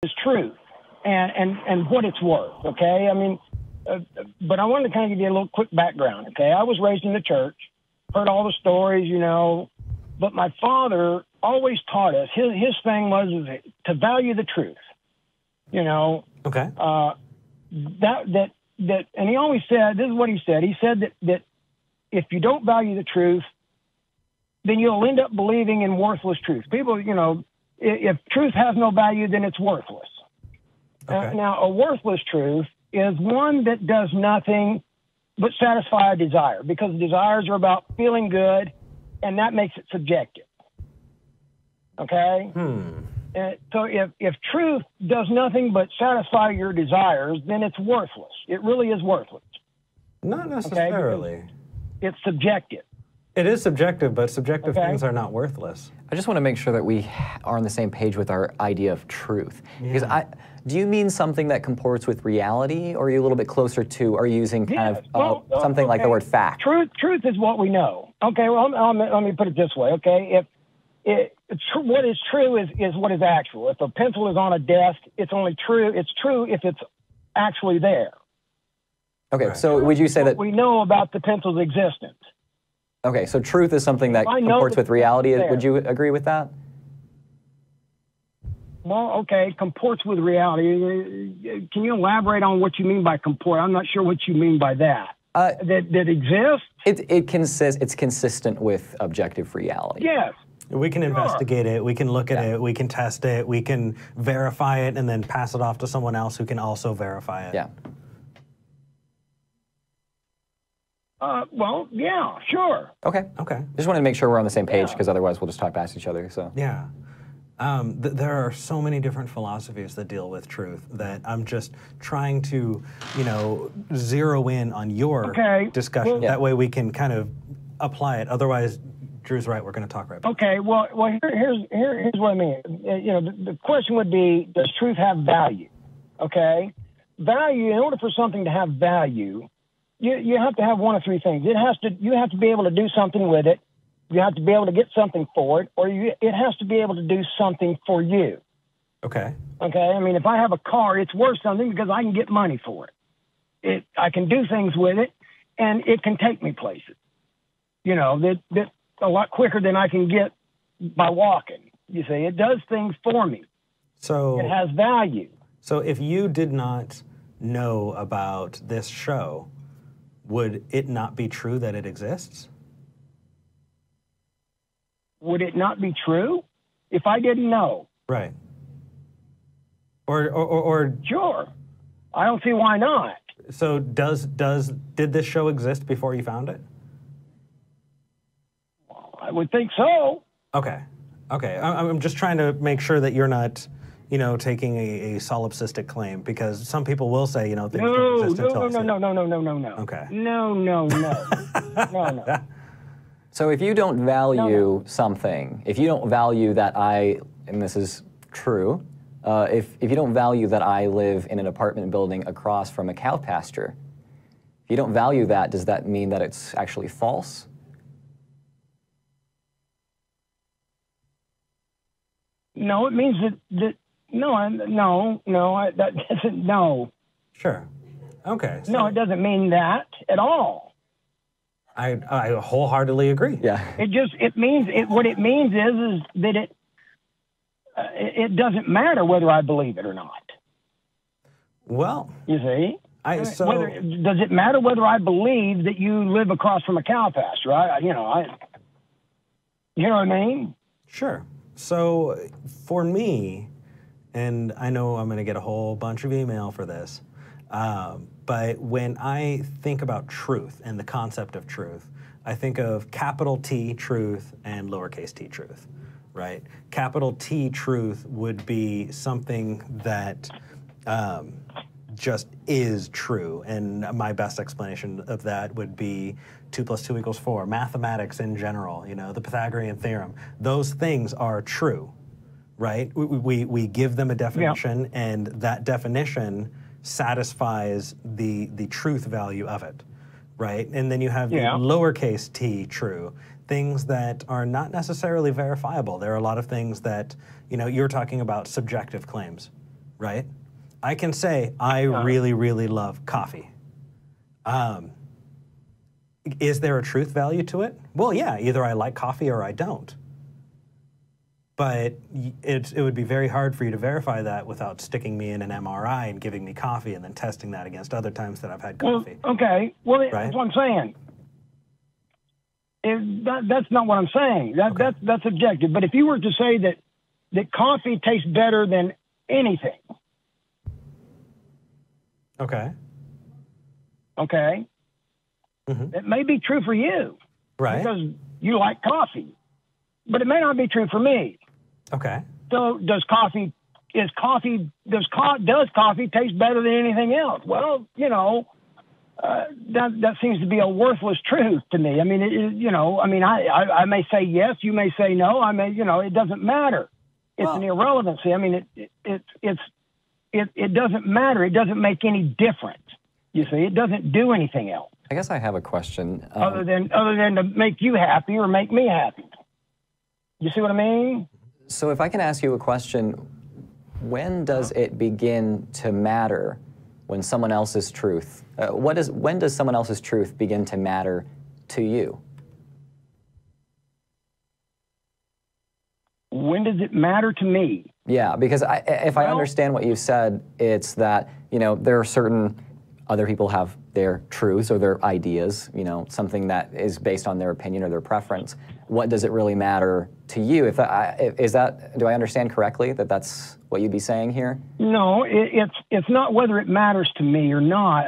is truth and what it's worth, okay? I mean, but I wanted to kind of give you a little quick background, okay? I was raised in the church, heard all the stories, you know, but my father always taught us, his thing was to value the truth, you know? Okay. And he always said, this is what he said that if you don't value the truth, then you'll end up believing in worthless truth. People, you know, if truth has no value, then it's worthless. Okay. Now, a worthless truth is one that does nothing but satisfy a desire, because desires are about feeling good, and that makes it subjective. Okay? So if truth does nothing but satisfy your desires, then it's worthless. It really is worthless. Not necessarily. Okay? It's subjective. It is subjective, but subjective things are not worthless. I just want to make sure that we are on the same page with our idea of truth. Because do you mean something that comports with reality, or are you a little bit closer to, are you using kind of something like the word fact? Truth is what we know. Okay, well, let me put it this way, okay? What is true is what is actual. If a pencil is on a desk, it's true if it's actually there. Okay, so would you say that we know about the pencil's existence? Okay, so truth is something that comports with reality. Would you agree with that? Well, okay, comports with reality. Can you elaborate on what you mean by comport? I'm not sure what you mean by that. That exists? It's consistent with objective reality. Yes. We can investigate it, we can look at it, we can test it, we can verify it, and then pass it off to someone else who can also verify it. Yeah. Well, yeah, sure. Okay. Just wanted to make sure we're on the same page, because otherwise we'll just talk past each other. So. Yeah. There are so many different philosophies that deal with truth that I'm just trying to, you know, zero in on your discussion. Well, that way we can kind of apply it. Otherwise, Drew's right. We're going to talk right back. Okay. Well, here's what I mean. You know, the question would be, does truth have value? Okay. Value. In order for something to have value, you have to have one of three things. You have to be able to do something with it. You have to be able to get something for it, or it has to be able to do something for you. Okay. Okay. I mean, if I have a car, it's worth something because I can get money for it. I can do things with it, and it can take me places. You know, that a lot quicker than I can get by walking. You see, it does things for me. So it has value. So if you did not know about this show, would it not be true that it exists? Would it not be true if I didn't know? Right. Or sure. I don't see why not. So did this show exist before you found it? Well, I would think so. Okay. I'm just trying to make sure that you're not, you know, taking a solipsistic claim, because some people will say, you know, things don't exist until No. Okay. No. So if you don't value something, if you don't value that and this is true, if you don't value that I live in an apartment building across from a cow pasture, if you don't value that, does that mean that it's actually false? No, it means that that doesn't, no. Sure. Okay. So no, it doesn't mean that at all. I wholeheartedly agree. Yeah. What it means is that it doesn't matter whether I believe it or not. Well, you see, does it matter whether I believe that you live across from a cow pasture? You know what I mean? Sure. So for me, and I know I'm going to get a whole bunch of email for this, but when I think about truth and the concept of truth, I think of capital T truth and lowercase t truth, right? Capital T truth would be something that just is true. And my best explanation of that would be 2 + 2 = 4. Mathematics in general, you know, the Pythagorean theorem. Those things are true, right? We give them a definition, and that definition satisfies the truth value of it, right? And then you have the lowercase t true, things that are not necessarily verifiable. There are a lot of things that, you know, you're talking about subjective claims, right? I can say, I really, really love coffee. Is there a truth value to it? Well, yeah, either I like coffee or I don't. But it would be very hard for you to verify that without sticking me in an MRI and giving me coffee and then testing that against other times that I've had coffee. Well, okay. Well, right? That's what I'm saying. That's not what I'm saying. That's objective. But if you were to say that coffee tastes better than anything. Okay. Okay. Mm-hmm. It may be true for you. Right. Because you like coffee. But it may not be true for me. Okay. So does coffee taste better than anything else? Well, that seems to be a worthless truth to me. I mean, I may say yes, you may say no. I may, it doesn't matter. It's an irrelevancy. I mean, it doesn't matter. It doesn't make any difference. You see, it doesn't do anything else. I guess I have a question. Other than to make you happy or make me happy. You see what I mean? So if I can ask you a question, when does it begin to matter when someone else's truth, when does someone else's truth begin to matter to you? When does it matter to me? Yeah, because if I understand what you said, it's that, there are certain other people have their truths or their ideas, something that is based on their opinion or their preference. What does it really matter to you? Do I understand correctly that that's what you'd be saying here? No, it's not whether it matters to me or not.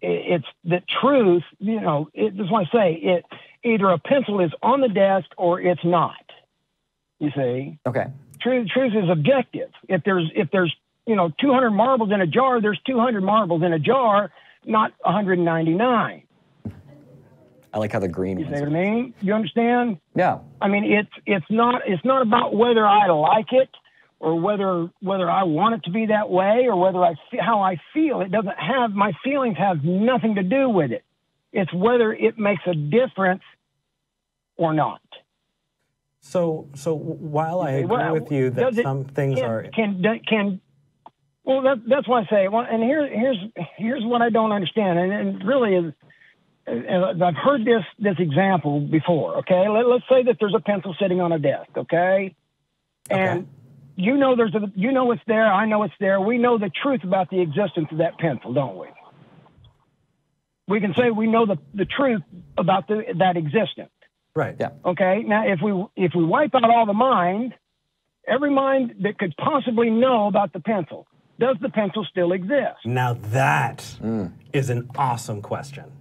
It's the truth. That's why I say either a pencil is on the desk or it's not. You see? Okay. Truth is objective. If there's 200 marbles in a jar, there's 200 marbles in a jar, not 199. I like how the green ones. You see what I mean? You understand? Yeah. I mean, it's not about whether I like it or whether I want it to be that way or how I feel. It doesn't have, my feelings have nothing to do with it. It's whether it makes a difference or not. So while I agree with you that some things that's why I say. Well, and here's what I don't understand, and really is. I've heard this example before. Okay, let's say that there's a pencil sitting on a desk. Okay, and it's there. I know it's there. We know the truth about the existence of that pencil, don't we? We can say we know the truth about that existence. Right. Yeah. Okay. Now, if we wipe out all the mind, every mind that could possibly know about the pencil, does the pencil still exist? Now that is an awesome question,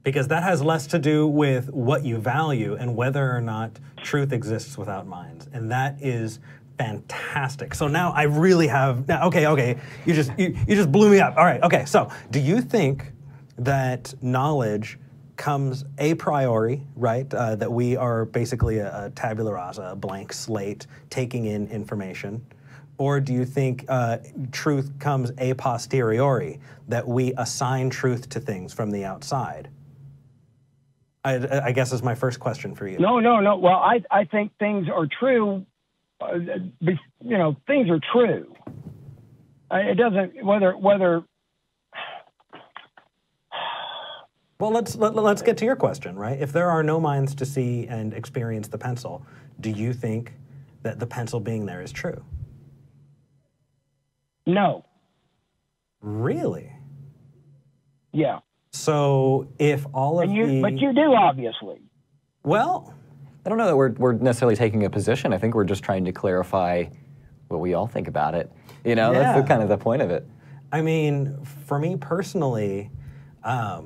because that has less to do with what you value and whether or not truth exists without minds, and that is fantastic. So now I really have. Now, okay. You just blew me up. All right. Okay. So do you think that knowledge comes a priori, right? That we are basically a tabula rasa, a blank slate, taking in information? Or do you think truth comes a posteriori, that we assign truth to things from the outside? I guess is my first question for you. No. Well, I think things are true. Things are true. It doesn't, whether Well, let's get to your question, right? If there are no minds to see and experience the pencil, do you think that the pencil being there is true? No. Really? Yeah. So if all of But you do, obviously. Well, I don't know that we're necessarily taking a position. I think we're just trying to clarify what we all think about it. That's kind of the point of it. I mean, for me personally, I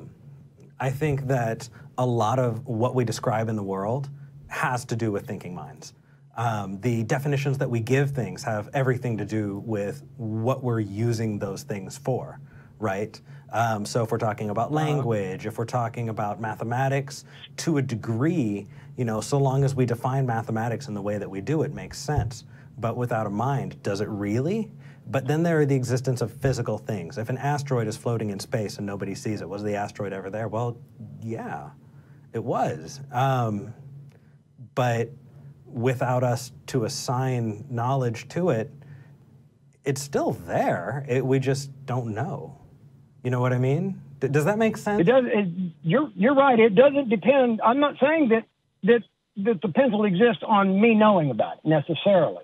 think that a lot of what we describe in the world has to do with thinking minds. The definitions that we give things have everything to do with what we're using those things for, right? So if we're talking about language, if we're talking about mathematics, to a degree, so long as we define mathematics in the way that we do, it makes sense. But without a mind, does it really? But then there are the existence of physical things. If an asteroid is floating in space and nobody sees it, was the asteroid ever there? Well, yeah, it was. But without us to assign knowledge to it, it's still there. We just don't know. You know what I mean? Does that make sense? It does. You're right. It doesn't depend. I'm not saying that the pencil exists on me knowing about it necessarily.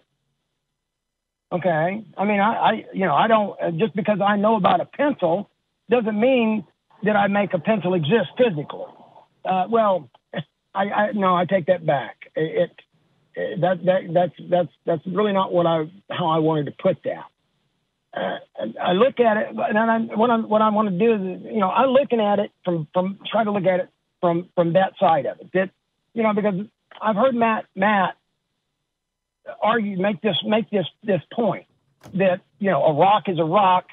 Okay. I mean, I don't, just because I know about a pencil doesn't mean that I make a pencil exist physically. Well, I take that back. That's really not how I wanted to put that. I look at it, and what I want to do is, I'm looking at it from try to look at it from that side of it. That, because I've heard Matt argue, make this point that a rock is a rock,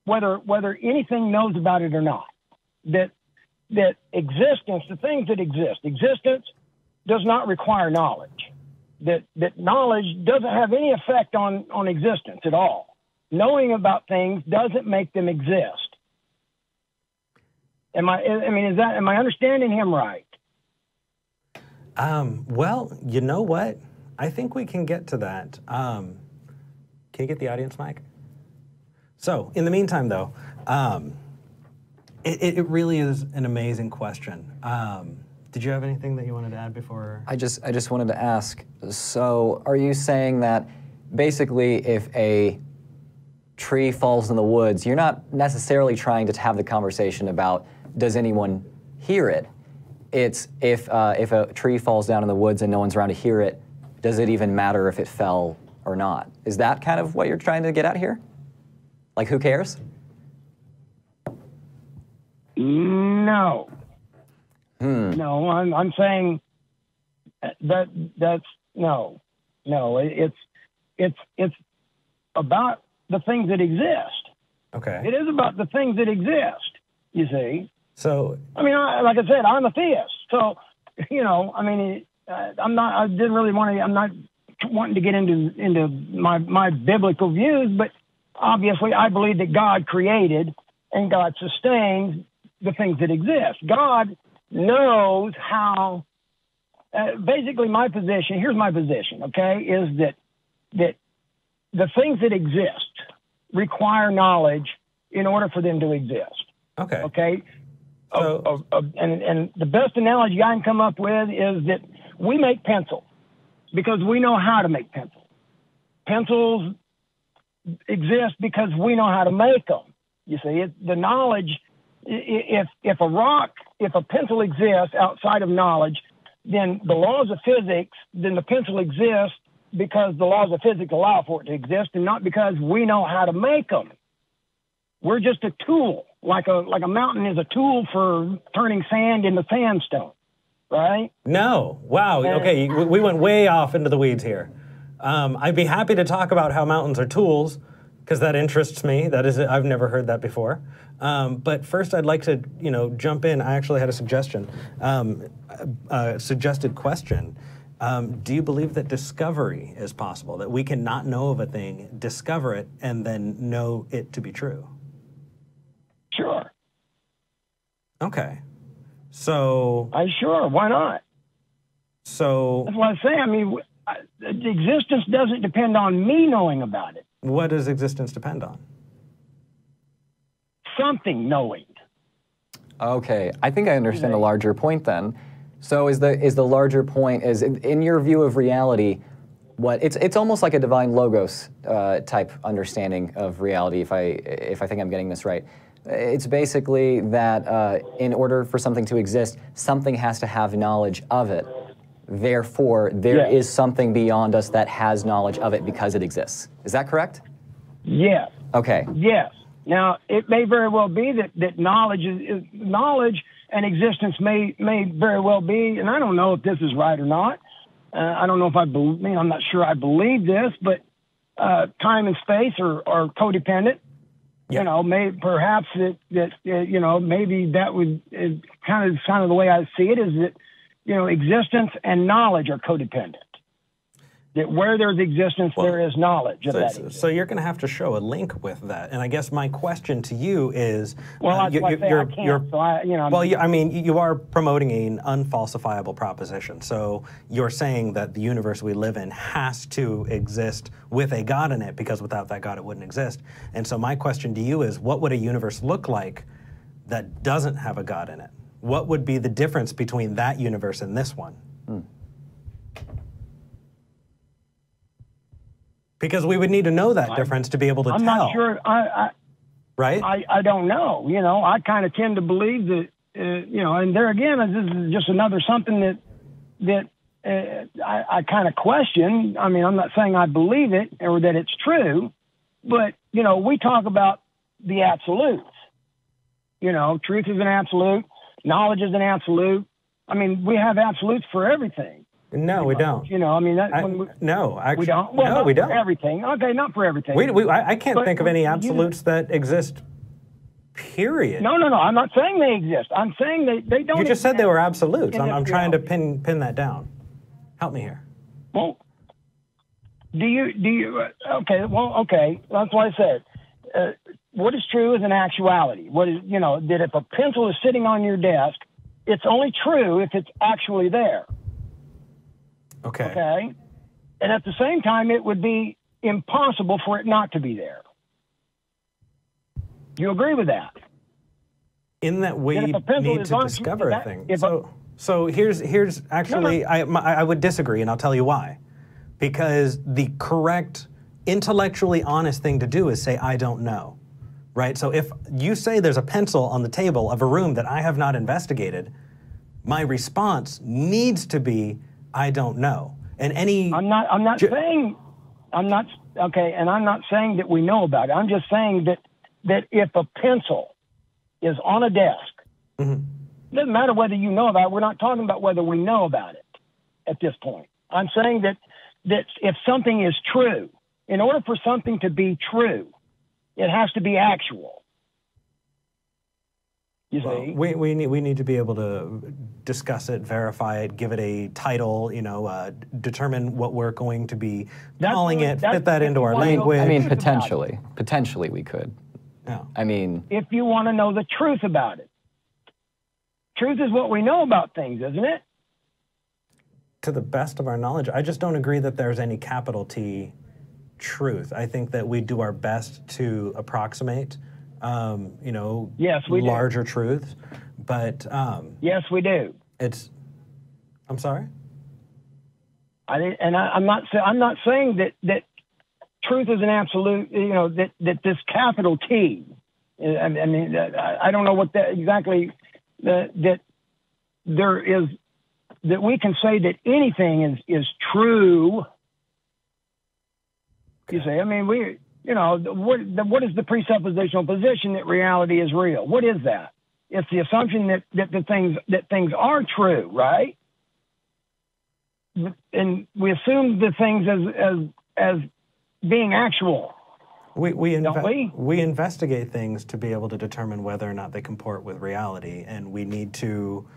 whether anything knows about it or not. That existence, the things that existence does not require knowledge. That knowledge doesn't have any effect on existence at all. Knowing about things doesn't make them exist. Am I understanding him right? Well, you know what? I think we can get to that. Can you get the audience mic? So, in the meantime, though, it really is an amazing question. Did you have anything that you wanted to add before? I just wanted to ask, so are you saying that basically if a tree falls in the woods, you're not necessarily trying to have the conversation about does anyone hear it? It's if a tree falls down in the woods and no one's around to hear it, does it even matter if it fell or not? Is that kind of what you're trying to get at here? Like, who cares? No. No, I'm saying that's no. It's about the things that exist. Okay. It is about the things that exist. You see. So. Like I said, I'm a theist. So, I'm not. I didn't really want to. I'm not wanting to get into my biblical views, but obviously, I believe that God created and God sustains the things that exist. God knows how, basically here's my position, okay, is that the things that exist require knowledge in order for them to exist. Okay. Okay? So, and the best analogy I can come up with is that we make pencils because we know how to make pencils. Pencils exist because we know how to make them. You see, the knowledge, if a pencil exists outside of knowledge, then the laws of physics, then the pencil exists because the laws of physics allow for it to exist and not because we know how to make them. We're just a tool, like a mountain is a tool for turning sand into sandstone, right? No. Wow. Okay, we went way off into the weeds here. I'd be happy to talk about how mountains are tools, because that interests me. That is, I've never heard that before. But first, I'd like to, jump in. I actually had a suggestion, a suggested question. Do you believe that discovery is possible? That we can not know of a thing, discover it, and then know it to be true? Sure. Okay. So. Sure. Why not? So. That's what I say. Existence doesn't depend on me knowing about it. What does existence depend on? Something knowing. Okay, I think I understand the larger point then. So is the larger point, is in your view of reality, it's almost like a divine logos type understanding of reality, if I think I'm getting this right. It's basically that in order for something to exist, something has to have knowledge of it. Therefore, there is something beyond us that has knowledge of it because it exists. Is that correct? Yes. Okay. Yes. Now, it may very well be that knowledge is knowledge and existence may very well be, and I don't know if this is right or not. I don't know if I'm not sure I believe this, but time and space are codependent. Yeah. Perhaps maybe that would kind of the way I see it is that, existence and knowledge are codependent. that where there's existence, there is knowledge of that existence. So you're going to have to show a link with that. And I guess my question to you is, well, that's why I say I can't. So I, you know, well, I mean, you are promoting an unfalsifiable proposition. So you're saying that the universe we live in has to exist with a God in it, because without that God, it wouldn't exist. And so my question to you is, what would a universe look like that doesn't have a God in it? What would be the difference between that universe and this one? Because we would need to know that difference to be able to tell. I'm not sure. Right? I don't know. You know, I kind of tend to believe that, you know, and there again, this is just another something that I kind of question. I mean, I'm not saying I believe it or that it's true, but, you know, we talk about the absolutes. You know, truth is an absolute. Knowledge is an absolute. I mean, we have absolutes for everything. No, we don't. You know, I mean, no, actually, we don't. Well, no, we don't. For everything. Okay, not for everything. I can't think of any absolutes that exist. Period. No. I'm not saying they exist. I'm saying they don't. You just said they were absolutes. I'm trying to pin that down. Help me here. Well, do you? Okay. Well, okay. That's what I said. What is true is an actuality. What is, you know, that if a pencil is sitting on your desk, it's only true if it's actually there. Okay. Okay. And at the same time, it would be impossible for it not to be there. Do you agree with that? In that we need to discover a thing. So here's actually, I would disagree, and I'll tell you why. Because the correct, intellectually honest thing to do is say, I don't know. Right? So if you say there's a pencil on the table of a room that I have not investigated, my response needs to be, I don't know. And I'm not saying that we know about it. I'm just saying that if a pencil is on a desk, it doesn't matter whether you know about it. We're not talking about whether we know about it at this point. I'm saying that if something is true, in order for something to be true, it has to be actual. You see? We need to be able to discuss it, verify it, give it a title, you know, determine what we're going to be calling it, fit that into our language. I mean, potentially we could. Yeah. I mean, if you want to know the truth about it. Truth is what we know about things, isn't it? To the best of our knowledge, I just don't agree that there's any capital T truth. I think that we do our best to approximate, you know, yes, we larger truths, but yes, we do. I'm sorry. I'm not saying that truth is an absolute. You know, that this capital T. I mean, I don't know what that exactly. That there is, that we can say that anything is true. You say, I mean, you know, what is the presuppositional position that reality is real? What is that? It's the assumption that things are true, right? And we assume the things as being actual. We investigate things to be able to determine whether or not they comport with reality, and we need to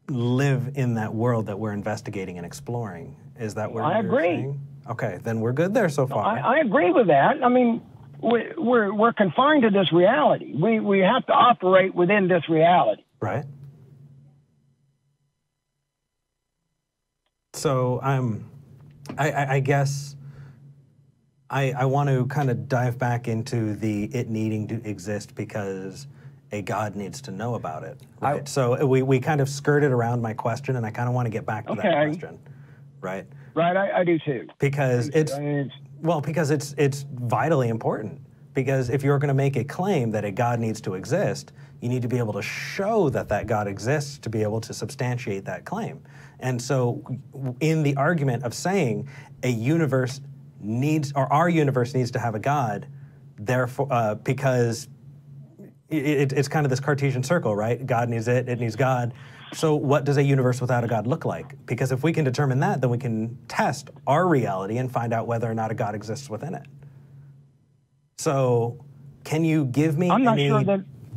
live in that world that we're investigating and exploring. Is that what you're saying? Okay, then we're good there so far. I agree with that. I mean, we're confined to this reality. We have to operate within this reality. Right. So I guess I want to kind of dive back into it needing to exist because a God needs to know about it. Right. So we kind of skirted around my question, and I kind of want to get back to that question. Right. Right, I do too. Because because it's vitally important. Because if you're going to make a claim that a God needs to exist, you need to be able to show that God exists to be able to substantiate that claim. And so in the argument of saying our universe needs to have a God, therefore, because it's kind of this Cartesian circle, right? God needs it needs God. So what does a universe without a God look like? Because if we can determine that, then we can test our reality and find out whether or not a God exists within it. So can you give me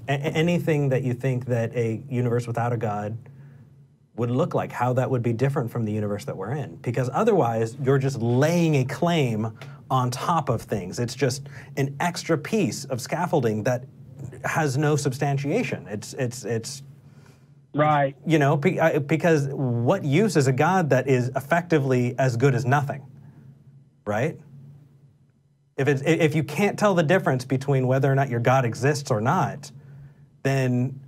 anything that you think that a universe without a God would look like, how that would be different from the universe that we're in. Because otherwise, you're just laying a claim on top of things. It's just an extra piece of scaffolding that has no substantiation. It's right. You know, because what use is a God that is effectively as good as nothing, right? If you can't tell the difference between whether or not your God exists or not, then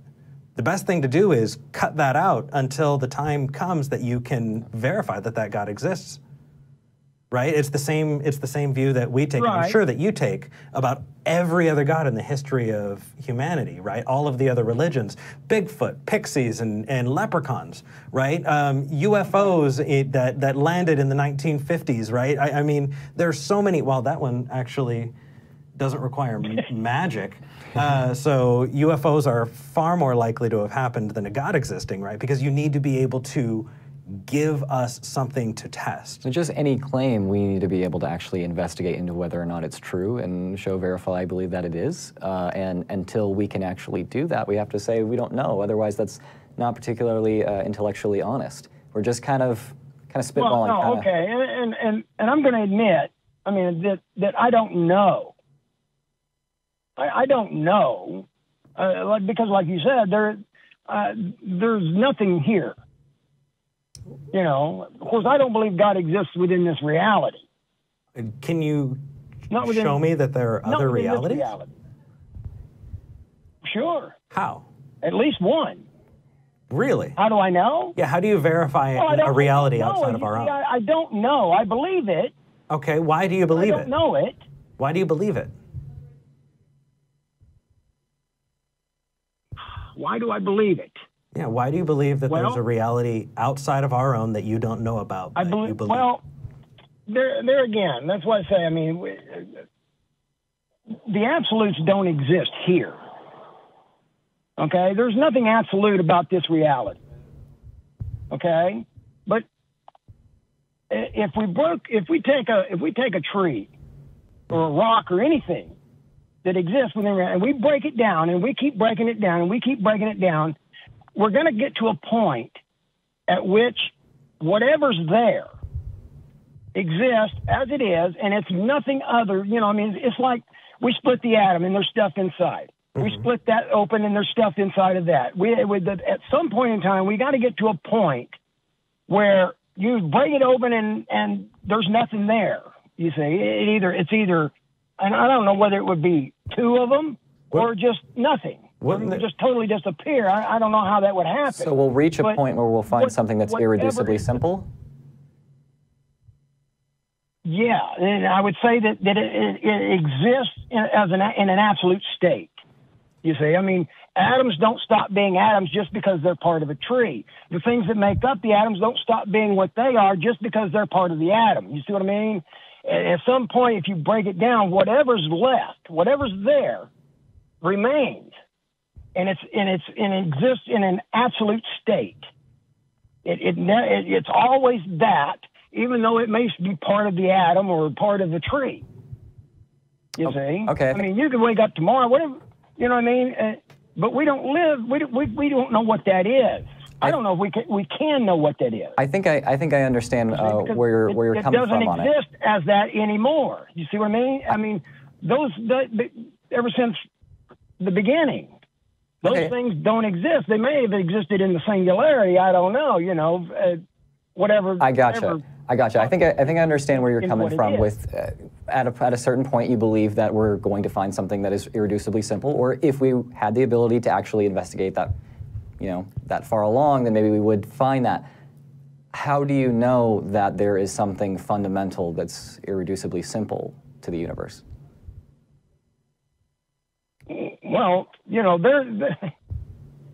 the best thing to do is cut that out until the time comes that you can verify that that God exists, right? It's the same view that we take, and I'm sure that you take, about every other God in the history of humanity, right? All of the other religions, Bigfoot, pixies, and leprechauns, right? UFOs that landed in the 1950s, right? I mean, there's so many. Well, that one actually doesn't require magic. So UFOs are far more likely to have happened than a God existing, right? Because you need to be able to give us something to test. So just any claim, we need to be able to actually investigate into whether or not it's true and show, verify, I believe that it is. And until we can actually do that, we have to say we don't know. Otherwise, that's not particularly intellectually honest. We're just kind of spitballing. Well, no, okay, and I'm going to admit, I mean, that I don't know. I don't know, because like you said, there's nothing here. You know, of course, I don't believe God exists within this reality. Can you show me that there are other realities? Sure. How? At least one. Really? How do I know? Yeah, how do you verify a reality outside of our own? I don't know. I believe it. Okay, why do you believe it? I don't know it. Why do you believe it? Why do I believe it? Yeah, why do you believe that there's a reality outside of our own that you don't know about? I believe. Well, there again, that's why I say, I mean, the absolutes don't exist here. Okay, there's nothing absolute about this reality. Okay, but if we take a tree or a rock or anything that exists within, and we break it down and we keep breaking it down and we keep breaking it down, we're going to get to a point at which whatever's there exists as it is, and it's nothing other, you know, I mean, it's like we split the atom and there's stuff inside. We split that open and there's stuff inside of that. At some point in time, we got to get to a point where you break it open and there's nothing there. You see, it's either, and I don't know whether it would be two of them or just nothing. Wouldn't just totally disappear. I don't know how that would happen. So we'll reach a point where we'll find something that's irreducibly simple? Yeah, and I would say that it exists in an absolute state. You see, I mean, atoms don't stop being atoms just because they're part of a tree. The things that make up the atoms don't stop being what they are just because they're part of the atom. You see what I mean? At some point, if you break it down, whatever's left, whatever's there, remains. And it exists in an absolute state. It's always that, even though it may be part of the atom or part of the tree. You see? Okay. I mean, you could wake up tomorrow, whatever. You know what I mean? But we don't live. We don't know what that is. I don't know if we can know what that is. I think I understand where you're coming from on it. It doesn't exist as that anymore. You see what I mean? I mean, ever since the beginting. Those things don't exist. They may have existed in the singularity. I don't know. You know, whatever. I gotcha. I think I understand where you're coming from. With at a certain point, you believe that we're going to find something that is irreducibly simple, or if we had the ability to actually investigate that, you know, that far along, then maybe we would find that. How do you know that there is something fundamental that's irreducibly simple to the universe? Well, you know,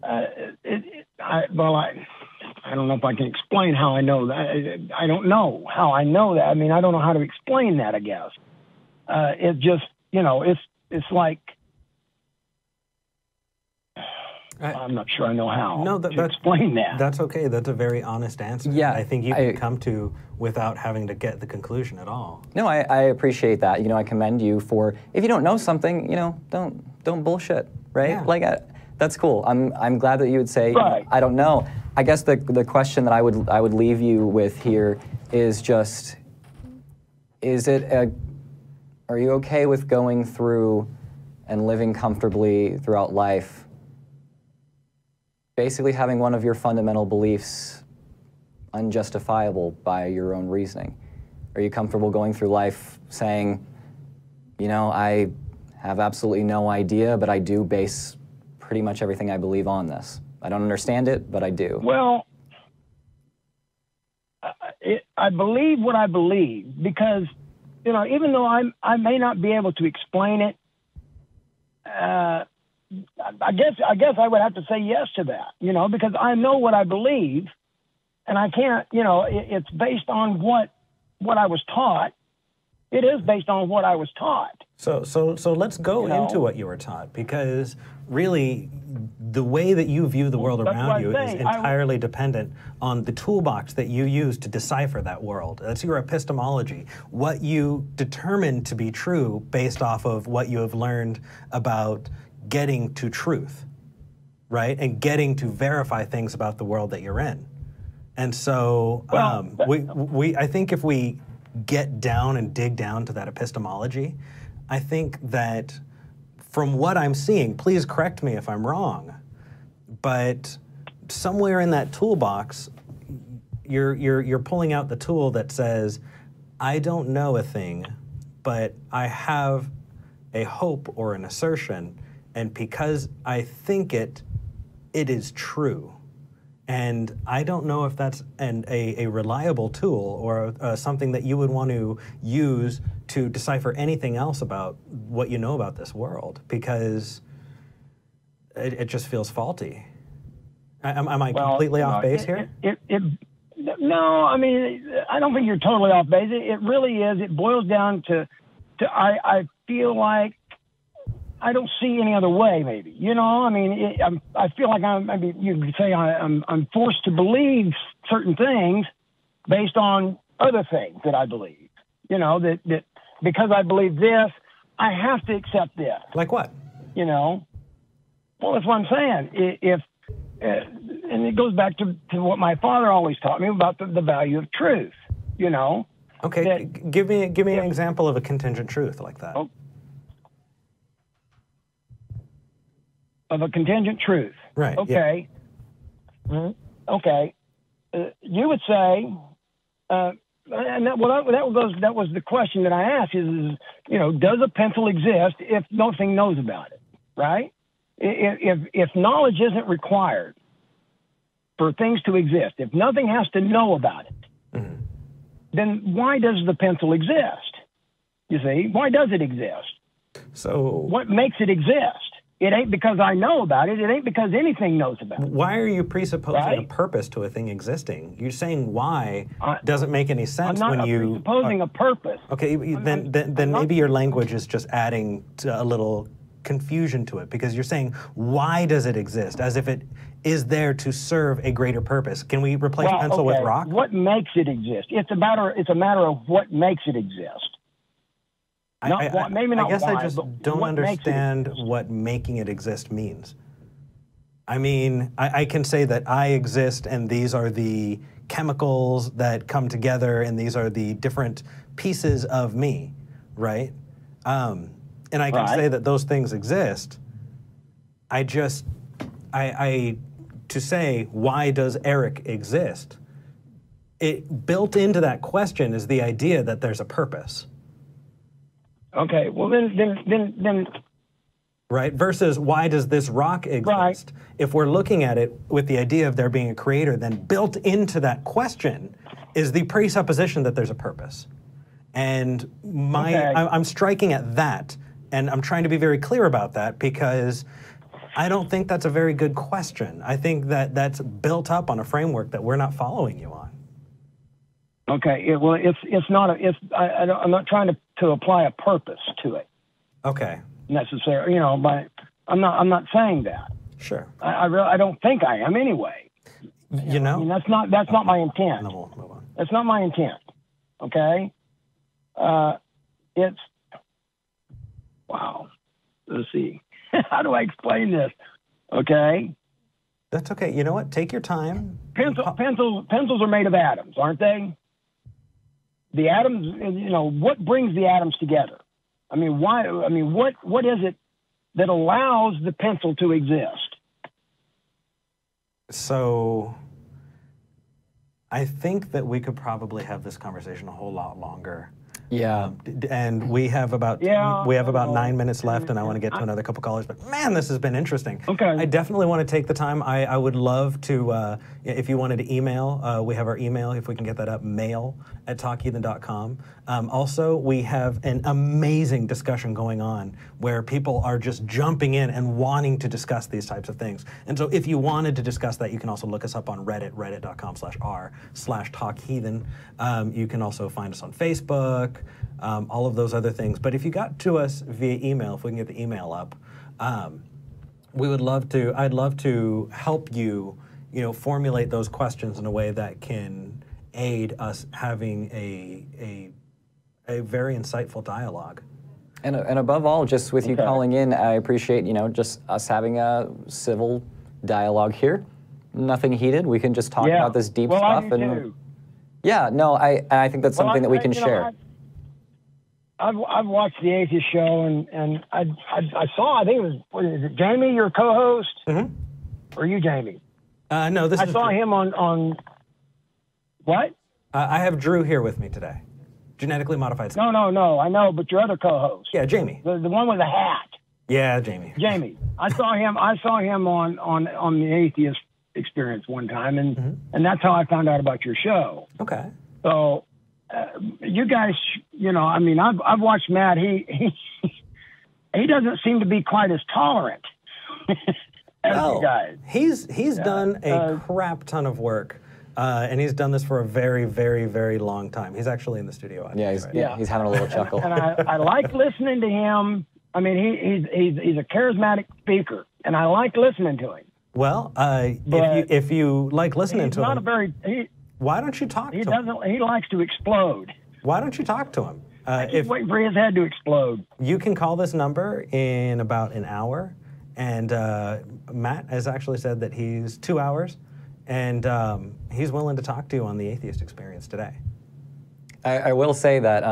I don't know if I can explain how I know that. I don't know how I know that. I mean, I don't know how to explain that, I guess. It just, you know, it's like, I'm not sure I know how to explain that. That's okay. That's a very honest answer. Yeah, I think you can come to without having to get the conclusion at all. No, I appreciate that. You know, I commend you for, if you don't know something, you know, don't bullshit, right? Yeah. Like That's cool. I'm glad that you would say, Right. I don't know. I guess the question that I would leave you with here is just, are you okay with going through and living comfortably throughout life, basically having one of your fundamental beliefs unjustifiable by your own reasoning? Are you comfortable going through life saying, you know, I have absolutely no idea, but I do base pretty much everything I believe on this. I don't understand it, but I do. Well, I believe what I believe because, you know, even though I may not be able to explain it, I guess I would have to say yes to that, you know, because I know what I believe, and I can't, you know, it's based on what I was taught. It is based on what I was taught. So let's go into what you were taught, because really the way that you view the world around you is entirely dependent on the toolbox that you use to decipher that world. That's your epistemology, what you determine to be true based off of what you have learned about getting to truth, right? And getting to verify things about the world that you're in. And so I think if we get down and dig down to that epistemology, I think that from what I'm seeing, please correct me if I'm wrong, but somewhere in that toolbox, you're pulling out the tool that says, I don't know a thing, but I have a hope or an assertion, and because I think it is true. And I don't know if that's a reliable tool or something that you would want to use to decipher anything else about what you know about this world, because it just feels faulty. Am I completely off base here? No, I mean, I don't think you're totally off base. It really is. It boils down to I feel like I don't see any other way, maybe. You know, I mean, I feel like maybe you could say I'm forced to believe certain things based on other things that I believe. You know, that because I believe this, I have to accept this. Like what? You know? Well, that's what I'm saying. And it goes back to what my father always taught me about the value of truth, you know? Okay, give me an example of a contingent truth like that. Of a contingent truth. Right. Okay. Yeah. Mm-hmm. Okay. You would say, and that was the question that I asked is, you know, does a pencil exist if nothing knows about it, right? If knowledge isn't required for things to exist, if nothing has to know about it, mm-hmm. then why does the pencil exist? You see, why does it exist? So what makes it exist? It ain't because I know about it. It ain't because anything knows about it. Why are you presupposing a purpose to a thing existing? You're saying why doesn't make any sense when you... I'm not presupposing a purpose. Okay, then maybe your language is just adding to a little confusion to it, because you're saying, why does it exist? As if it is there to serve a greater purpose. Can we replace pencil with rock? What makes it exist? It's a matter of what makes it exist. I guess I just don't understand what making it exist means. I mean, I can say that I exist and these are the chemicals that come together and these are the different pieces of me, right? And I can say that those things exist. To say, why does Eric exist? It built into that question is the idea that there's a purpose. Okay, well then. Right, versus why does this rock exist? Right. If we're looking at it with the idea of there being a creator, then built into that question is the presupposition that there's a purpose. And I'm striking at that, and I'm trying to be very clear about that, because I don't think that's a very good question. I think that that's built up on a framework that we're not following you on. Okay, it's not I'm not trying to apply a purpose to it. Okay. Necessarily, you know, but I'm not saying that. Sure. I don't think I am anyway. You know, I mean, that's not my intent. No, we'll move on. That's not my intent. Okay. Wow. Let's see. How do I explain this? Okay? That's okay. You know what? Take your time. Pencils are made of atoms, aren't they? The atoms, you know, what brings the atoms together? I mean, why? I mean, what is it that allows the pencil to exist? So I think that we could probably have this conversation a whole lot longer. Yeah. And we have about 9 minutes left, and I want to get to another couple callers. But man, this has been interesting. Okay. I definitely want to take the time. I would love to, if you wanted to email, we have our email, if we can get that up, mail@talkheathen.com. Also, we have an amazing discussion going on where people are just jumping in and wanting to discuss these types of things. And so if you wanted to discuss that, you can also look us up on Reddit, reddit.com/r/talkheathen. You can also find us on Facebook. All of those other things. But if you got to us via email, if we can get the email up, we would love to. I'd love to help you, formulate those questions in a way that can aid us having a very insightful dialogue. And above all, just with you calling in, I appreciate just us having a civil dialogue here. Nothing heated. We can just talk about this deep stuff. I do too. Yeah, no, I think that's something that we can share. I've watched the Atheist show, and I saw, I think it was, what is it, Jamie, your co-host? Mm-hmm. Or you, Jamie? No, this is I saw him on what? I have Drew here with me today. Genetically modified. No, I know, but your other co-host. Yeah, Jamie. The one with the hat. Yeah, Jamie. Jamie. I saw him on the Atheist Experience one time, and that's how I found out about your show. Okay. So, you guys, I mean, I've watched Matt. He doesn't seem to be quite as tolerant as you guys. He's done a crap ton of work, and he's done this for a very, very, very long time. He's actually in the studio. He's having a little chuckle. And I like listening to him. I mean, he's a charismatic speaker, and I like listening to him. Well, if you like listening to him, why don't you talk to him? He likes to explode. Why don't you talk to him? He's waiting for his head to explode. You can call this number in about an hour, and Matt has actually said that he's 2 hours, and he's willing to talk to you on the Atheist Experience today. I will say that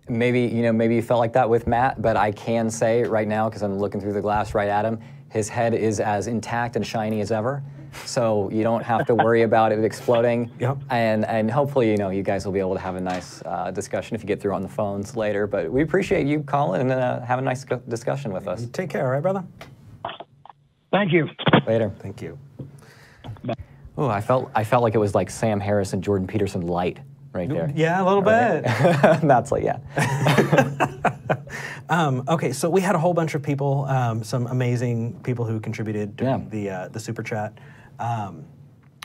maybe you felt like that with Matt, but I can say right now, because I'm looking through the glass right at him, his head is as intact and shiny as ever. So you don't have to worry about it exploding. Yep. And hopefully, you guys will be able to have a nice discussion if you get through on the phones later. But we appreciate you calling and have a nice discussion with us. Take care, all right, brother? Thank you. Later. Thank you. Oh, I felt like it was like Sam Harris and Jordan Peterson light right there. Yeah, a little bit. That's like, yeah. Okay, so we had a whole bunch of people, some amazing people who contributed during the super chat.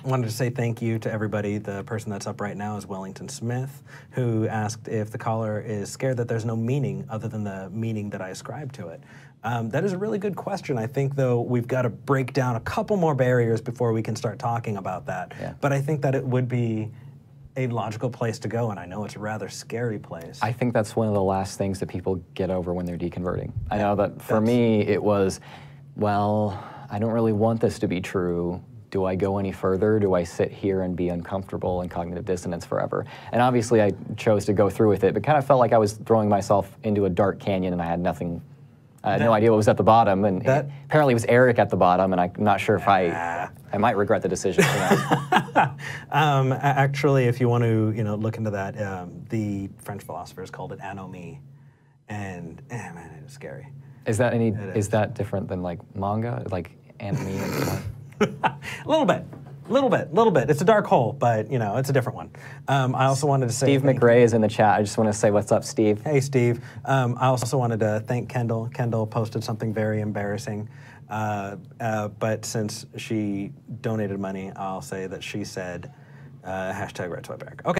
Wanted to say thank you to everybody. The person that's up right now is Wellington Smith, who asked if the caller is scared that there's no meaning other than the meaning that I ascribe to it. That is a really good question. I think, though, we've got to break down a couple more barriers before we can start talking about that. Yeah. But I think that it would be a logical place to go, and I know it's a rather scary place. I think that's one of the last things that people get over when they're deconverting. I know that for me, it was, well, I don't really want this to be true. Do I go any further? Do I sit here and be uncomfortable in cognitive dissonance forever? And obviously I chose to go through with it, but kind of felt like I was throwing myself into a dark canyon and I had nothing, I had no idea what was at the bottom. And apparently it was Eric at the bottom, and I'm not sure if I might regret the decision. Actually, if you want to look into that, the French philosophers called it anomie, and man, it is scary. Is that different than like manga, like anomie and a little bit. It's a dark hole, but it's a different one. I also wanted to say Steve McRae is in the chat. I just want to say what's up, Steve. Hey, Steve. I also wanted to thank Kendall. Kendall posted something very embarrassing, but since she donated money, I'll say that she said #RedSweatBeric. Okay.